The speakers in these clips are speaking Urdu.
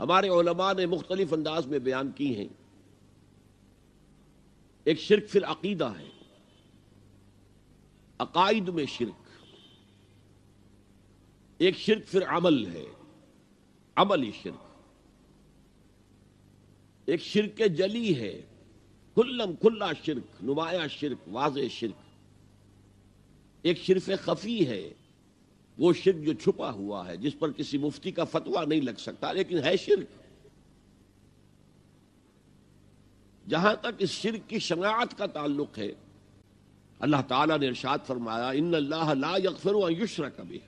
ہمارے علماء نے مختلف انداز میں بیان کی ہیں۔ ایک شرک فی العقیدہ ہے، عقائد میں شرک۔ ایک شرک فی العمل ہے، عملی شرک۔ ایک شرک جلی ہے، کھلم کھلا شرک، نمایاں شرک، واضح شرک۔ ایک شرک خفی ہے، وہ شرک جو چھپا ہوا ہے، جس پر کسی مفتی کا فتویٰ نہیں لگ سکتا لیکن ہے شرک۔ جہاں تک اس شرک کی شناعت کا تعلق ہے، اللہ تعالیٰ نے ارشاد فرمایا ان اللہ لا یغفر ان یشرک بہ،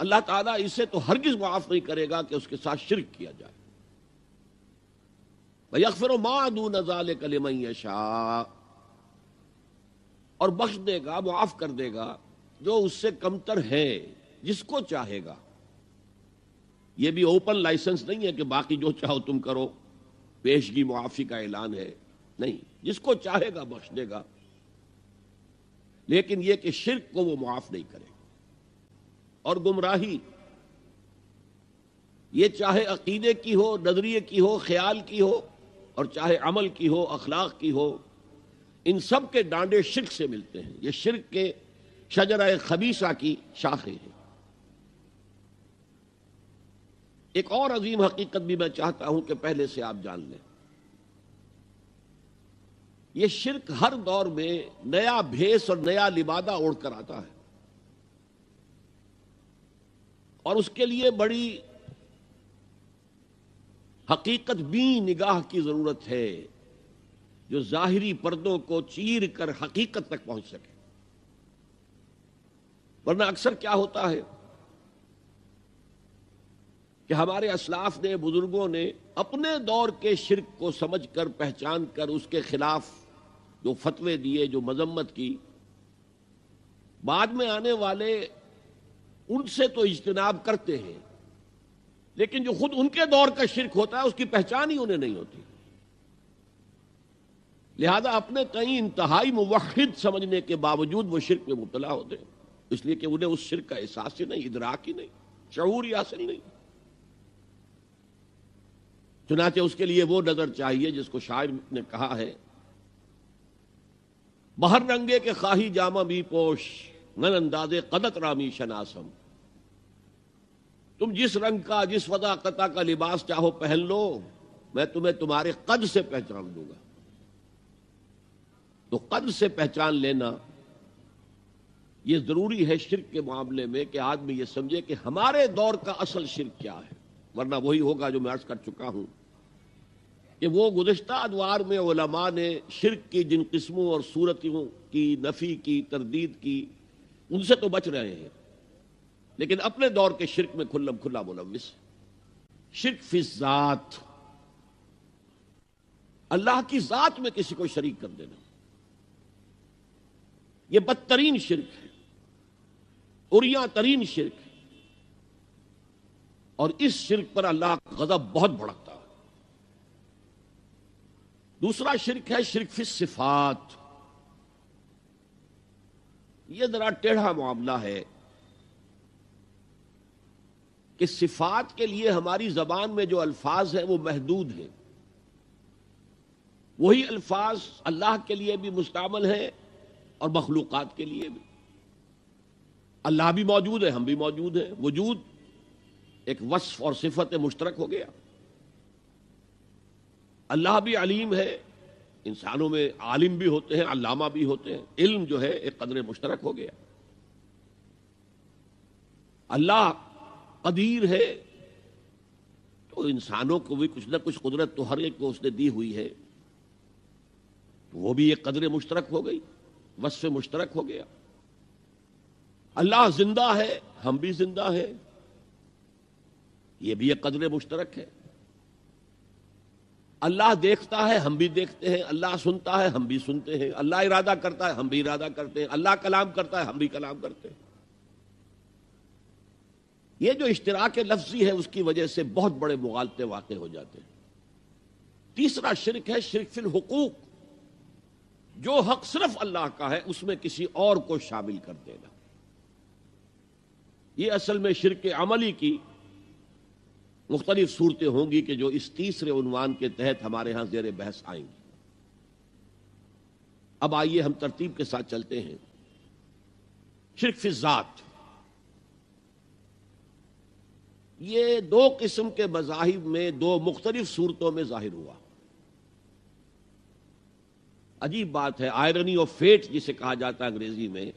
اللہ تعالیٰ اسے تو ہرگز معاف نہیں کرے گا کہ اس کے ساتھ شرک کیا جائے۔ وَيَغْفِرُ مَا دُونَ ذَلِكَ لِمَن يَشَاءُ، اور بخش دے گا، معاف کر دے گا جو اس سے کمتر ہے، جس کو چاہے گا۔ یہ بھی اوپن لائسنس نہیں ہے کہ باقی جو چاہو تم کرو، پیشگی معافی کا اعلان ہے، نہیں، جس کو چاہے گا بخش دے گا، لیکن یہ کہ شرک کو وہ معاف نہیں کرے۔ اور گمراہی، یہ چاہے عقیدے کی ہو، نظریے کی ہو، خیال کی ہو، اور چاہے عمل کی ہو، اخلاق کی ہو، ان سب کے ڈانڈے شرک سے ملتے ہیں۔ یہ شرک کے شجرہ خبیثہ کی شاخیں ہیں۔ ایک اور عظیم حقیقت بھی میں چاہتا ہوں کہ پہلے سے آپ جان لیں۔ یہ شرک ہر دور میں نیا بھیس اور نیا لبادہ اوڑھ کر آتا ہے، اور اس کے لیے بڑی حقیقت بین نگاہ کی ضرورت ہے، جو ظاہری پردوں کو چیر کر حقیقت تک پہنچ سکے۔ ورنہ اکثر کیا ہوتا ہے کہ ہمارے اسلاف نے، بزرگوں نے اپنے دور کے شرک کو سمجھ کر، پہچان کر، اس کے خلاف جو فتوے دیے، جو مذمت کی، بعد میں آنے والے ان سے تو اجتناب کرتے ہیں، لیکن جو خود ان کے دور کا شرک ہوتا ہے اس کی پہچان ہی انہیں نہیں ہوتی۔ لہذا اپنے کئی انتہائی موحد سمجھنے کے باوجود وہ شرک میں مبتلا ہوتے ہیں، اس لیے کہ انہیں اس شرک کا احساس ہی نہیں، ادراک ہی نہیں، شعور ہی حاصل نہیں۔ چنانچہ اس کے لیے وہ نظر چاہیے جس کو شاعر نے کہا ہے، بہر رنگے کے خواہی جامہ بھی پوش، من اندازے قدت رامی شناسم۔ تم جس رنگ کا، جس وضاقت کا لباس چاہو پہن لو، میں تمہیں تمہارے قد سے پہچان دوں گا۔ تو قد سے پہچان لینا یہ ضروری ہے شرک کے معاملے میں، کہ آدمی یہ سمجھے کہ ہمارے دور کا اصل شرک کیا ہے، ورنہ وہی ہوگا جو میں عرض کر چکا ہوں کہ وہ گزشتہ ادوار میں علماء نے شرک کی جن قسموں اور صورتوں کی نفی کی، تردید کی، ان سے تو بچ رہے ہیں، لیکن اپنے دور کے شرک میں کھلم کھلا ملوث۔ شرک فی الذات، اللہ کی ذات میں کسی کو شریک کر دینا، یہ بدترین شرک ہے، عریاں ترین شرک ہے، اور اس شرک پر اللہ کا غضب بہت بھڑکتا ہے۔ دوسرا شرک ہے شرک فی الصفات۔ یہ ذرا ٹیڑھا معاملہ ہے کہ صفات کے لیے ہماری زبان میں جو الفاظ ہیں وہ محدود ہیں، وہی الفاظ اللہ کے لیے بھی مستعمل ہیں اور مخلوقات کے لیے بھی۔ اللہ بھی موجود ہے، ہم بھی موجود ہیں، وجود ایک وصف اور صفت مشترک ہو گیا۔ اللہ بھی علیم ہے، انسانوں میں عالم بھی ہوتے ہیں، علامہ بھی ہوتے ہیں، علم جو ہے ایک قدر مشترک ہو گیا۔ اللہ قدیر ہے، تو انسانوں کو بھی کچھ نہ کچھ قدرت تو ہر ایک کو اس نے دی ہوئی ہے، وہ بھی ایک قدر مشترک ہو گئی، وصف مشترک ہو گیا۔ اللہ زندہ ہے، ہم بھی زندہ ہیں، یہ بھی ایک قدر مشترک ہے۔ اللہ دیکھتا ہے، ہم بھی دیکھتے ہیں، اللہ سنتا ہے، ہم بھی سنتے ہیں، اللہ ارادہ کرتا ہے، ہم بھی ارادہ کرتے ہیں، اللہ کلام کرتا ہے، ہم بھی کلام کرتے ہیں۔ یہ جو اشتراک لفظی ہے اس کی وجہ سے بہت بڑے مغالطے واقع ہو جاتے ہیں۔ تیسرا شرک ہے شرک فی الحقوق، جو حق صرف اللہ کا ہے اس میں کسی اور کو شامل کر دینا۔ یہ اصل میں شرک عملی کی مختلف صورتیں ہوں گی کہ جو اس تیسرے عنوان کے تحت ہمارے ہاں زیر بحث آئیں گی۔ اب آئیے ہم ترتیب کے ساتھ چلتے ہیں۔ شرک فی الذات، یہ دو قسم کے مذاہب میں دو مختلف صورتوں میں ظاہر ہوا۔ عجیب بات ہے، آئرنی آف فیٹ جسے کہا جاتا ہے انگریزی میں،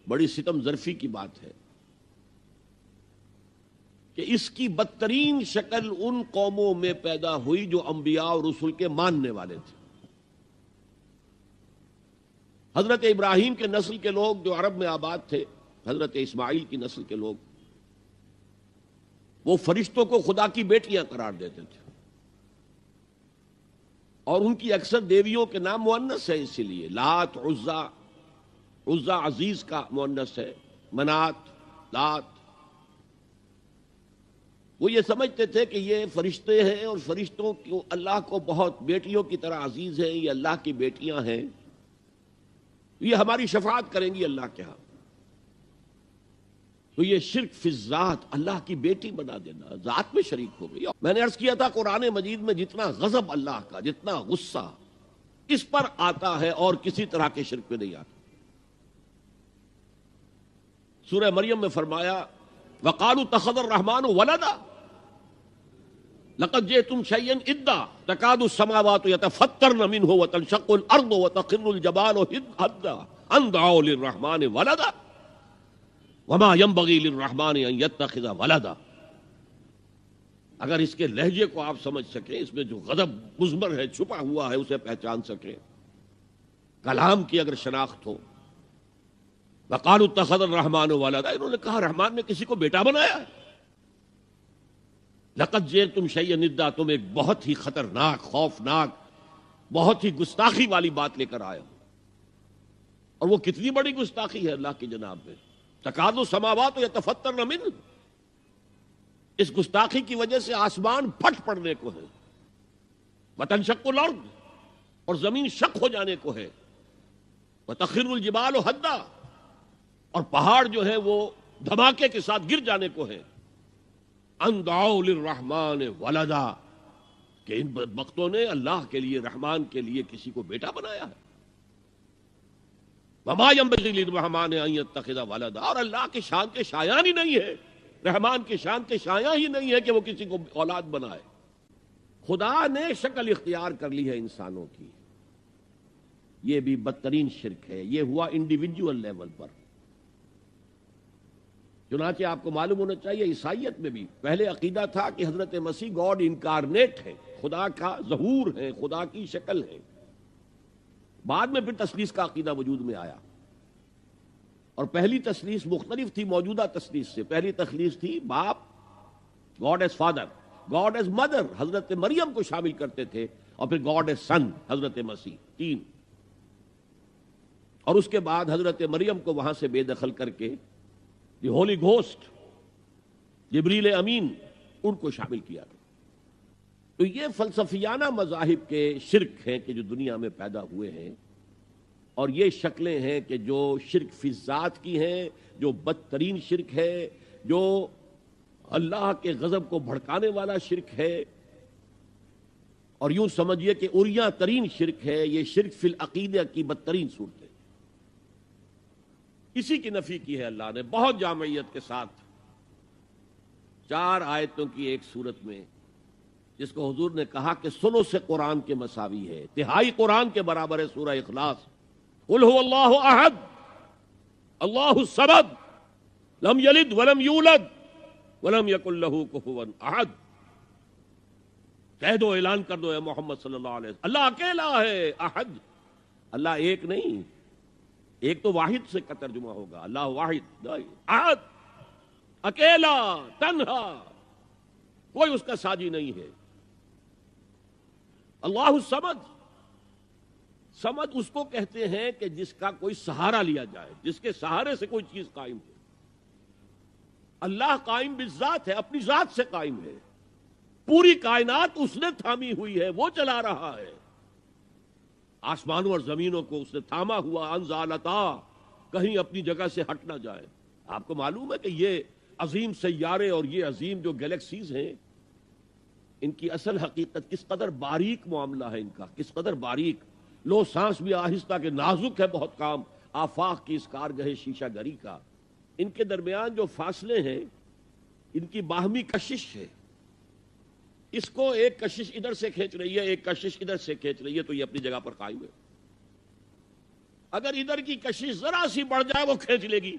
بڑی ستم ظرفی کی بات ہے کہ اس کی بدترین شکل ان قوموں میں پیدا ہوئی جو انبیاء اور رسل کے ماننے والے تھے۔ حضرت ابراہیم کے نسل کے لوگ جو عرب میں آباد تھے، حضرت اسماعیل کی نسل کے لوگ، وہ فرشتوں کو خدا کی بیٹیاں قرار دیتے تھے، اور ان کی اکثر دیویوں کے نام مؤنث ہے، اسی لیے لات، عزا عزیز کا مؤنث ہے، منات، لات۔ وہ یہ سمجھتے تھے کہ یہ فرشتے ہیں اور فرشتوں کو اللہ کو بہت بیٹیوں کی طرح عزیز ہیں، یہ اللہ کی بیٹیاں ہیں، یہ ہماری شفاعت کریں گی اللہ کے ہاں۔ تو یہ شرک فی الذات، اللہ کی بیٹی بنا دینا، ذات میں شریک ہو گئی۔ میں نے عرض کیا تھا قرآن مجید میں جتنا غضب اللہ کا، جتنا غصہ اس پر آتا ہے اور کسی طرح کے شرک پہ نہیں آتا۔ سورہ مریم میں فرمایا وَقَالُوا اتَّخَذَ الرَّحْمَنُ وَلَدًا لَقَدْ جِئْتُمْ شَيْئًا إِدًّا تَكَادُ السَّمَاوَاتُ يَتَفَطَّرْنَ مِنْهُ وَتَنشَقُّ الْأَرْضُ وَتَخِرُّ الْجِبَالُ هَدًّا أَن دَعَوْا لِلرَّحْمَنِ وَلَدًا وَمَا يَنبَغِي لِلرَّحْمَنِ أَن يَتَّخِذَ وَلَدًا۔ اگر اس کے لہجے کو آپ سمجھ سکیں، اس میں جو غضب مضمر ہے، چھپا ہوا ہے، اسے پہچان سکیں، کلام کی اگر شناخت ہو۔ وَقَالُوا اتَّخَذَ الرَّحْمَنُ وَلَدًا، انہوں نے کہا رحمان نے کسی کو بیٹا بنایا ہے۔ لَقَدْ جِئْتُمْ شَيْئًا إِدًّا، تم ایک بہت ہی خطرناک، خوفناک، بہت ہی گستاخی والی بات لے کر آئے ہو۔ اور وہ کتنی بڑی گستاخی ہے اللہ کی جناب میں۔ تَكَادُ السَّمَاوَاتُ يَتَفَطَّرْنَ مِنْهُ، اس گستاخی کی وجہ سے آسمان پھٹ پڑنے کو ہے، وَتَنشَقُّ الْأَرْضُ، اور زمین شق ہو جانے کو ہے، وَتَخِرُّ الْجِبَالُ هَدًّا، اور پہاڑ جو ہے وہ دھماکے کے ساتھ گر جانے کو ہے۔ ان دعوا للرحمن ولدا، کہ ان بدبختوں نے اللہ کے لیے، رحمان کے لیے کسی کو بیٹا بنایا ہے۔ وما ينبغي للرحمن ان يتخذ ولدا، اور اللہ کی شان کے شایان ہی نہیں ہے، رحمان کی شان کے شایان ہی نہیں ہے کہ وہ کسی کو اولاد بنائے۔ خدا نے شکل اختیار کر لی ہے انسانوں کی، یہ بھی بدترین شرک ہے، یہ ہوا انڈیویجول لیول پر۔ چنانچہ آپ کو معلوم ہونا چاہیے عیسائیت میں بھی پہلے عقیدہ تھا کہ حضرت مسیح گاڈ انکارنیٹ ہے، خدا کا ظہور ہے، خدا کی شکل ہے۔ بعد میں پھر تثلیث کا عقیدہ وجود میں آیا، اور پہلی تثلیث مختلف تھی موجودہ تثلیث سے۔ پہلی تثلیث تھی باپ، God as father, God as mother, حضرت مریم کو شامل کرتے تھے، اور پھر گاڈ ایز سن، حضرت مسیح، تین۔ اور اس کے بعد حضرت مریم کو وہاں سے بے دخل کر کے دی ہولی گھوسٹ، جبریل امین، ان کو شامل کیا گیا۔ تو یہ فلسفیانہ مذاہب کے شرک ہیں کہ جو دنیا میں پیدا ہوئے ہیں، اور یہ شکلیں ہیں کہ جو شرک فی الذات کی ہیں، جو بدترین شرک ہے، جو اللہ کے غضب کو بھڑکانے والا شرک ہے، اور یوں سمجھیے کہ اریاں ترین شرک ہے، یہ شرک فی العقیدہ کی بدترین صورت ہے۔ اسی کی نفی کی ہے اللہ نے بہت جامعیت کے ساتھ 4 آیتوں کی ایک صورت میں، جس کو حضور نے کہا کہ سنو سے قرآن کے مساوی ہے، تہائی قرآن کے برابر ہے، سورہ اخلاص۔ قل هو اللہ احد اللہ الصمد لم یلد ولم یولد ولم یکن له کفوا احد۔ کہہ دو، اعلان کر دو اے محمد صلی اللہ علیہ وسلم، اللہ اکیلا ہے، احد، اللہ ایک نہیں، ایک تو واحد سے کا ترجمہ ہوگا، اللہ واحد، احد، اکیلا، تنہا، کوئی اس کا ساجی نہیں ہے۔ اللہ الصمد، صمد اس کو کہتے ہیں کہ جس کا کوئی سہارا لیا جائے، جس کے سہارے سے کوئی چیز قائم ہو۔ اللہ قائم بالذات ہے، اپنی ذات سے قائم ہے، پوری کائنات اس نے تھامی ہوئی ہے، وہ چلا رہا ہے۔ آسمانوں اور زمینوں کو اس نے تھاما ہوا، انزالتا، کہیں اپنی جگہ سے ہٹ نہ جائے۔ آپ کو معلوم ہے کہ یہ عظیم سیارے اور یہ عظیم جو گلیکسیز ہیں، ان کی اصل حقیقت کس قدر باریک معاملہ ہے ان کا، کس قدر باریک، لو سانس بھی آہستہ کہ نازک ہے بہت کام، آفاق کی اس کارگہ شیشہ گری کا، ان کے درمیان جو فاصلے ہیں ان کی باہمی کشش ہے، اس کو ایک کشش ادھر سے کھینچ رہی ہے، ایک کشش ادھر سے کھینچ رہی ہے، تو یہ اپنی جگہ پر قائم ہے۔ اگر ادھر کی کشش ذرا سی بڑھ جائے وہ کھینچ لے گی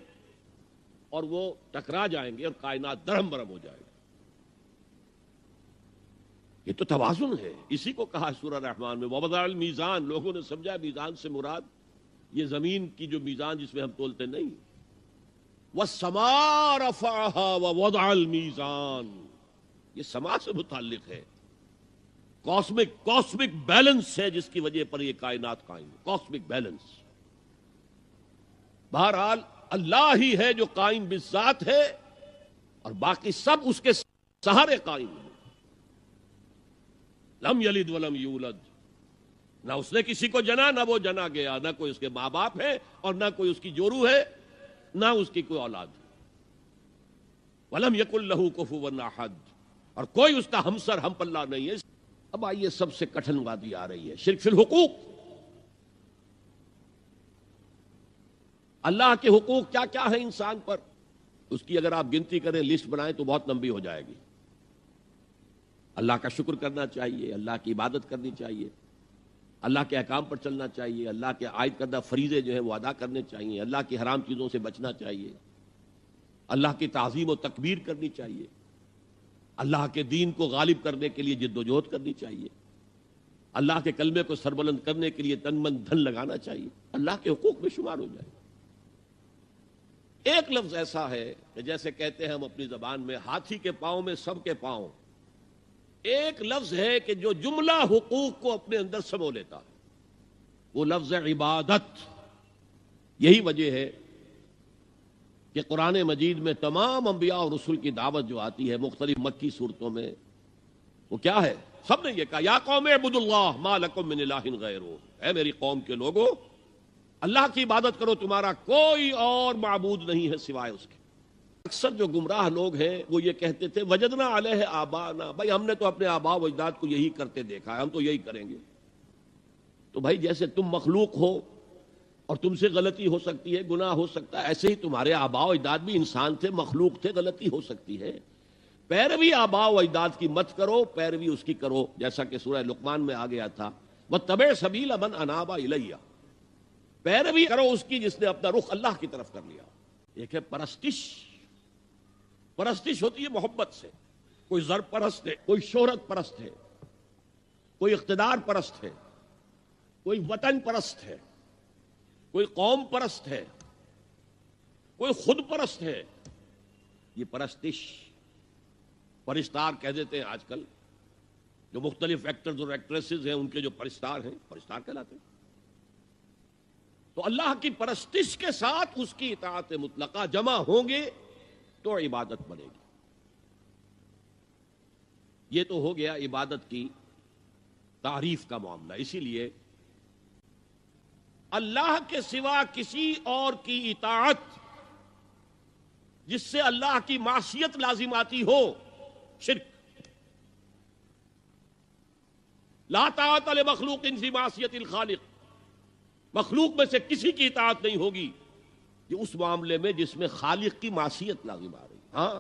اور وہ ٹکرا جائیں گے اور کائنات درہم برہم ہو جائے گی۔ یہ تو توازن ہے، اسی کو کہا سورہ رحمان میں وَوَضَعَ الْمِيزَانَ۔ لوگوں نے سمجھا میزان سے مراد یہ زمین کی جو میزان جس میں ہم تولتے نہیں، وَالسَّمَاءَ رَفَعَهَا وَوَضَعَ الْمِيزَانَ، یہ سما سے متعلق ہے، کاسمک بیلنس ہے جس کی وجہ پر یہ کائنات قائم ہے، کاسمک بیلنس۔ بہرحال اللہ ہی ہے جو قائم بالذات ہے اور باقی سب اس کے سہارے قائم ہیں۔ لم یلد ولم یولد، نہ اس نے کسی کو جنا نہ وہ جنا گیا، نہ کوئی اس کے ماں باپ ہے اور نہ کوئی اس کی جورو ہے، نہ اس کی کوئی اولاد ہے۔ ولم یکن لہ کفوا احد، اور کوئی اس کا ہمسر ہم پلہ نہیں ہے۔ اب آئیے سب سے کٹھن وادی آ رہی ہے، شرک فی الحقوق۔ اللہ کے حقوق کیا کیا ہیں انسان پر، اس کی اگر آپ گنتی کریں، لسٹ بنائیں تو بہت لمبی ہو جائے گی۔ اللہ کا شکر کرنا چاہیے، اللہ کی عبادت کرنی چاہیے، اللہ کے احکام پر چلنا چاہیے، اللہ کے عائد کردہ فریضے جو ہیں وہ ادا کرنے چاہیے، اللہ کی حرام چیزوں سے بچنا چاہیے، اللہ کی تعظیم و تکبیر کرنی چاہیے، اللہ کے دین کو غالب کرنے کے لیے جد و جہد کرنی چاہیے، اللہ کے کلمے کو سربلند کرنے کے لیے تن من دھن لگانا چاہیے، اللہ کے حقوق میں شمار ہو جائے۔ ایک لفظ ایسا ہے کہ جیسے کہتے ہیں ہم اپنی زبان میں ہاتھی کے پاؤں میں سب کے پاؤں، ایک لفظ ہے کہ جو جملہ حقوق کو اپنے اندر سمو لیتا ہے، وہ لفظ عبادت۔ یہی وجہ ہے کہ قرآن مجید میں تمام انبیاء اور رسول کی دعوت جو آتی ہے مختلف مکی صورتوں میں، وہ کیا ہے؟ سب نے یہ کہا یا قوم اعبدوا اللہ ما لکم من الہ غیرہ، اے میری قوم کے لوگوں اللہ کی عبادت کرو، تمہارا کوئی اور معبود نہیں ہے سوائے اس کے۔ اکثر جو گمراہ لوگ ہیں وہ یہ کہتے تھے وجدنا علیہ آبانا، بھائی ہم نے تو اپنے آبا و اجداد کو یہی کرتے دیکھا ہے، ہم تو یہی کریں گے۔ تو بھائی جیسے تم مخلوق ہو اور تم سے غلطی ہو سکتی ہے، گناہ ہو سکتا ہے، ایسے ہی تمہارے آبا و اجداد بھی انسان تھے، مخلوق تھے، غلطی ہو سکتی ہے۔ پیروی آبا و اجداد کی مت کرو، پیروی اس کی کرو، جیسا کہ سورہ لقمان میں آ گیا تھا واتبع سبیل من اناب الی، پیروی کرو اس کی جس نے اپنا رخ اللہ کی طرف کر لیا۔ ایک ہے پرستش، پرستش ہوتی ہے محبت سے، کوئی زر پرست ہے، کوئی شہرت پرست ہے، کوئی اقتدار پرست ہے، کوئی وطن پرست ہے، کوئی قوم پرست ہے، کوئی خود پرست ہے، یہ پرستش۔ پرستار کہہ دیتے ہیں آج کل، جو مختلف ایکٹرز اور ایکٹریسز ہیں ان کے جو پرستار ہیں، پرستار کہلاتے ہیں۔ تو اللہ کی پرستش کے ساتھ اس کی اطاعت مطلقہ جمع ہوں گے تو عبادت بنے گی۔ یہ تو ہو گیا عبادت کی تعریف کا معاملہ۔ اسی لیے اللہ کے سوا کسی اور کی اطاعت جس سے اللہ کی معصیت لازم آتی ہو، شرک۔ لا طاعت لمخلوق فی معصیت الخالق، مخلوق میں سے کسی کی اطاعت نہیں ہوگی یہ اس معاملے میں جس میں خالق کی معصیت لازم آ رہی۔ ہاں،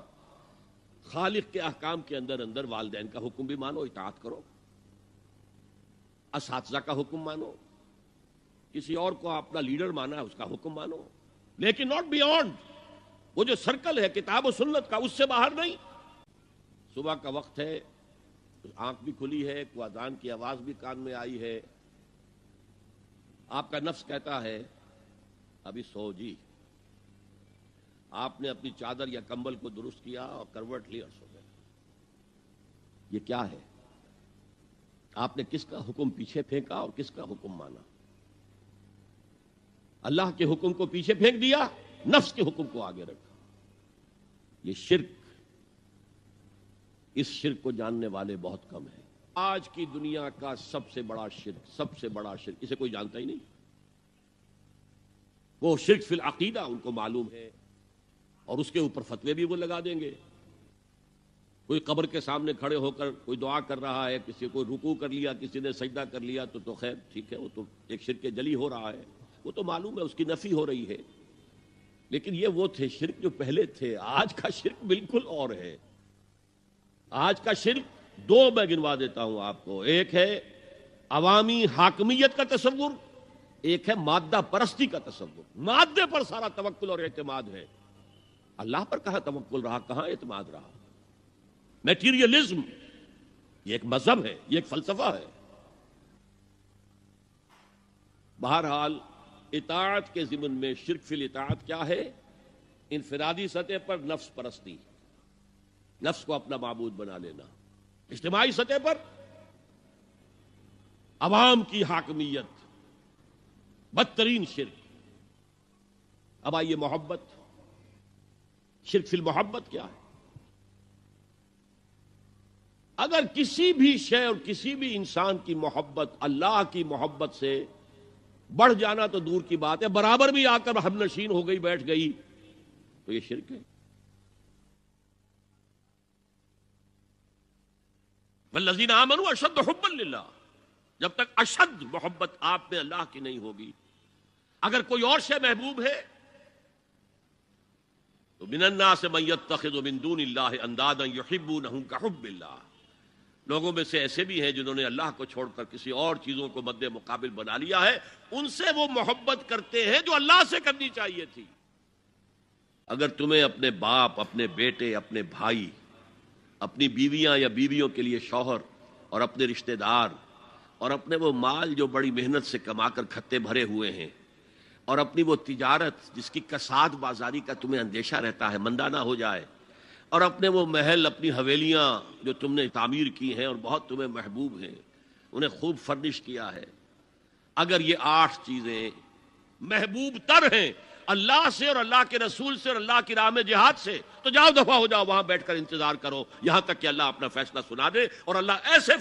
خالق کے احکام کے اندر اندر والدین کا حکم بھی مانو، اطاعت کرو، اساتذہ کا حکم مانو، کسی اور کو اپنا لیڈر مانا ہے اس کا حکم مانو، لیکن ناٹ بیونڈ، وہ جو سرکل ہے کتاب و سنت کا اس سے باہر نہیں۔ صبح کا وقت ہے، آنکھ بھی کھلی ہے، کوئی اذان کی آواز بھی کان میں آئی ہے، آپ کا نفس کہتا ہے ابھی سو جی، آپ نے اپنی چادر یا کمبل کو درست کیا اور کروٹ لی اور سو گئے۔ یہ کیا ہے؟ آپ نے کس کا حکم پیچھے پھینکا اور کس کا حکم مانا؟ اللہ کے حکم کو پیچھے پھینک دیا، نفس کے حکم کو آگے رکھا۔ یہ شرک، اس شرک کو جاننے والے بہت کم ہیں۔ آج کی دنیا کا سب سے بڑا شرک، سب سے بڑا شرک، اسے کوئی جانتا ہی نہیں۔ وہ شرک فی العقیدہ ان کو معلوم ہے، اور اس کے اوپر فتوے بھی وہ لگا دیں گے. کوئی قبر کے سامنے کھڑے ہو کر کوئی دعا کر رہا ہے، کسی کو رکوع کر لیا، کسی نے سجدہ کر لیا، تو خیر ٹھیک ہے، وہ تو ایک شرک جلی ہو رہا ہے، وہ تو معلوم ہے، اس کی نفی ہو رہی ہے. لیکن یہ وہ تھے شرک جو پہلے تھے. آج کا شرک بالکل اور ہے. آج کا شرک دو میں گنوا دیتا ہوں آپ کو. ایک ہے عوامی حاکمیت کا تصور، ایک ہے مادہ پرستی کا تصور. مادے پر سارا توکل اور اعتماد ہے. اللہ پر کہاں توکل رہا، کہاں اعتماد رہا. میٹیریلزم یہ ایک مذہب ہے، یہ ایک فلسفہ ہے. بہرحال اطاعت کے ضمن میں شرک فی الاطاعت کیا ہے؟ انفرادی سطح پر نفس پرستی، نفس کو اپنا معبود بنا لینا. اجتماعی سطح پر عوام کی حاکمیت، بدترین شرک. اب آئیے محبت. شرک فی المحبت کیا ہے؟ اگر کسی بھی شے اور کسی بھی انسان کی محبت اللہ کی محبت سے بڑھ جانا تو دور کی بات ہے، برابر بھی آ کر ہم نشین ہو گئی، بیٹھ گئی، تو یہ شرک ہے. والذین آمنوا اشد حبا للہ. جب تک اشد محبت آپ میں اللہ کی نہیں ہوگی، اگر کوئی اور شے محبوب ہے تو من الناس من یتخذ من دون اللہ اندادا یحبونہم کحب اللہ. لوگوں میں سے ایسے بھی ہیں جنہوں نے اللہ کو چھوڑ کر کسی اور چیزوں کو مد مقابل بنا لیا ہے. ان سے وہ محبت کرتے ہیں جو اللہ سے کرنی چاہیے تھی. اگر تمہیں اپنے باپ، اپنے بیٹے، اپنے بھائی، اپنی بیویاں یا بیویوں کے لیے شوہر، اور اپنے رشتہ دار، اور اپنے وہ مال جو بڑی محنت سے کما کر کھتے بھرے ہوئے ہیں، اور اپنی وہ تجارت جس کی کساد بازاری کا تمہیں اندیشہ رہتا ہے مندہ نہ ہو جائے، اور اپنے وہ محل، اپنی حویلیاں جو تم نے تعمیر کی ہیں اور بہت تمہیں محبوب ہیں، انہیں خوب فرنش کیا ہے، اگر یہ 8 چیزیں محبوب تر ہیں اللہ سے اور اللہ کے رسول سے اور اللہ کی راہ میں جہاد سے، تو جاؤ دفع ہو جاؤ، وہاں بیٹھ کر انتظار کرو یہاں تک کہ اللہ اپنا فیصلہ سنا دے. اور اللہ ایسے